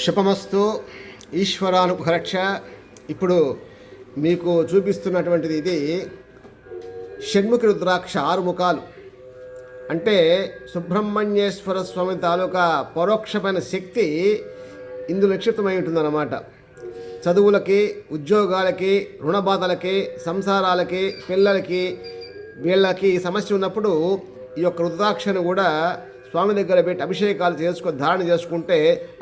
శుభమస్తు. ఈశ్వరానుగ్రహ. ఇప్పుడు మీకు చూపిస్తున్నటువంటిది ఇది షణ్ముఖి రుద్రాక్ష 6 ముఖాలు. అంటే సుబ్రహ్మణ్యేశ్వర స్వామి తాలూకా పరోక్షమైన శక్తి ఇందులో నిక్షిప్తమై ఉంటుందన్నమాట. చదువులకి, ఉద్యోగాలకి, రుణబాధలకి, సంసారాలకి, పిల్లలకి, వీళ్ళకి సమస్య ఉన్నప్పుడు ఈ యొక్క రుద్రాక్షను కూడా స్వామి దగ్గర పెట్టి అభిషేకాలు ధారణ చేసుకుంటే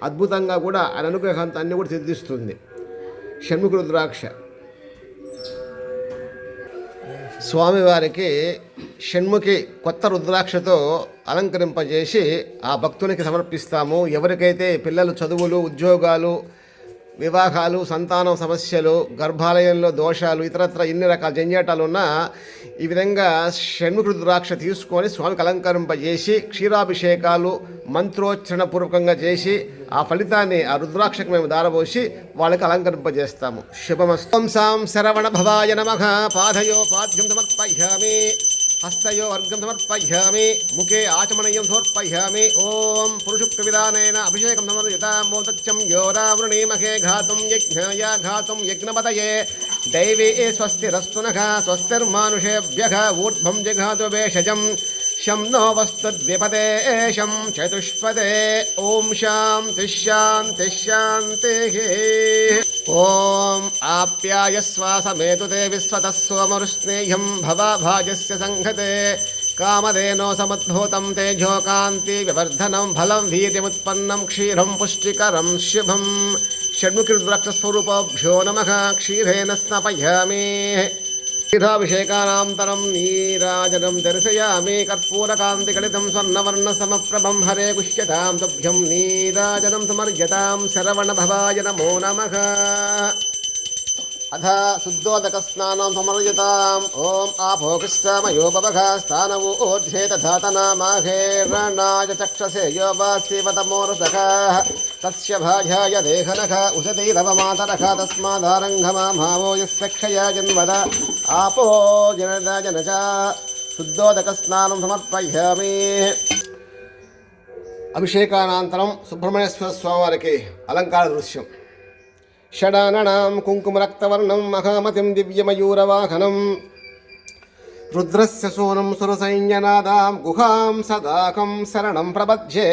అద్భుతంగా కూడా ఆయన అనుగ్రహంతో అన్నీ కూడా సిద్ధిస్తుంది. షణ్ముఖి రుద్రాక్ష స్వామివారికి షణ్ముఖి కొత్త రుద్రాక్షతో అలంకరింపజేసి ఆ భక్తునికి సమర్పిస్తాము. ఎవరికైతే పిల్లలు చదువులు, ఉద్యోగాలు, వివాహాలు, సంతానం సమస్యలు, గర్భాలయంలో దోషాలు, ఇతరత్ర ఇన్ని రకాల జంజాటాలు ఉన్నా ఈ విధంగా షణ్ముఖి రుద్రాక్ష తీసుకొని స్వామికి అలంకరింపజేసి క్షీరాభిషేకాలు మంత్రోచ్చరణ పూర్వకంగా చేసి ఆ ఫలితాన్ని ఆ రుద్రాక్షకు మేము దారబోసి వాళ్ళకి అలంకరింపజేస్తాము. శుభమస్తు. సాం శరవణ భవాయ నమః. పాదయో పాద్యం సమర్పయామి, హస్తయో అర్ఘ్యం సమర్పయామి, ముఖే ఆచమనీయం సమర్పయామి. ఓం పురుషుక్త విధానేన అభిషేకం సమర్పయామి. మోదత్యం యోరావృణీమహే ఘాతుం యజ్ఞాయ ఘాతుం యజ్ఞపతయే దైవీ స్వస్తిరస్తు నః స్వస్తిర్మానుషేభ్యః ఊర్ధ్వం జఘాతు వేషజం శం నో వస్తుద్విపదే శం చతుష్పదే. ఓం శాంతి శాంతి శాంతిః. ఓం ఆప్యాయస్వాసమేతు తే విశ్వతః సోమరుష్ణేయం భవభాజస్య సంఘతే కామధేనో సముద్భూతం తేజోకాంతి వివర్ధనం ఫలం వీర్యముత్పన్నం క్షీరం పుష్టికరం శుభం. షణ్ముఖి రుద్రాక్ష స్వరూపభ్యో నమః. క్షీరేణ స్నాపయామి. క్షీరాభిషేకానంతరం నీరాజనం దర్శయామి. కర్పూరకాంతికలితం స్వర్ణవర్ణసమప్రభం హరే గుహ్యతాం తుభ్యం నీరాజనం సమర్యతాం. శరవణభవాయ నమో నమః. అథ శుద్ధోదక స్నానం సమర్యతాం. ఓం ఆపోకృష్టామయో భవః స్థానవో ఊర్ధ్వే తథాతనామాహేరణాయ చక్షసే యో వాసివతమోరసః తస్య భాజాయ దేహనః ఉషతైరవమాతరః తస్మాదారంఘమాభావో యస్య క్షయా జన్మద ఆపో జనజ. శుద్ధోదక స్నానం సమర్పయామి. అభిషేకానంతరం సుబ్రహ్మణ్యేశ్వర స్వామివారికి అలంకార దృశ్యం. షడాననాం కుంకుమరక్తవర్ణం మహామతిం దివ్యమయూరవాహనం రుద్రస్య సూనం సురసైన్యనాదాం గుహాం సదాకం శరణం ప్రపద్యే.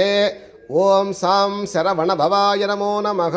ఓం సాం శరవణ భవాయ నమో నమః.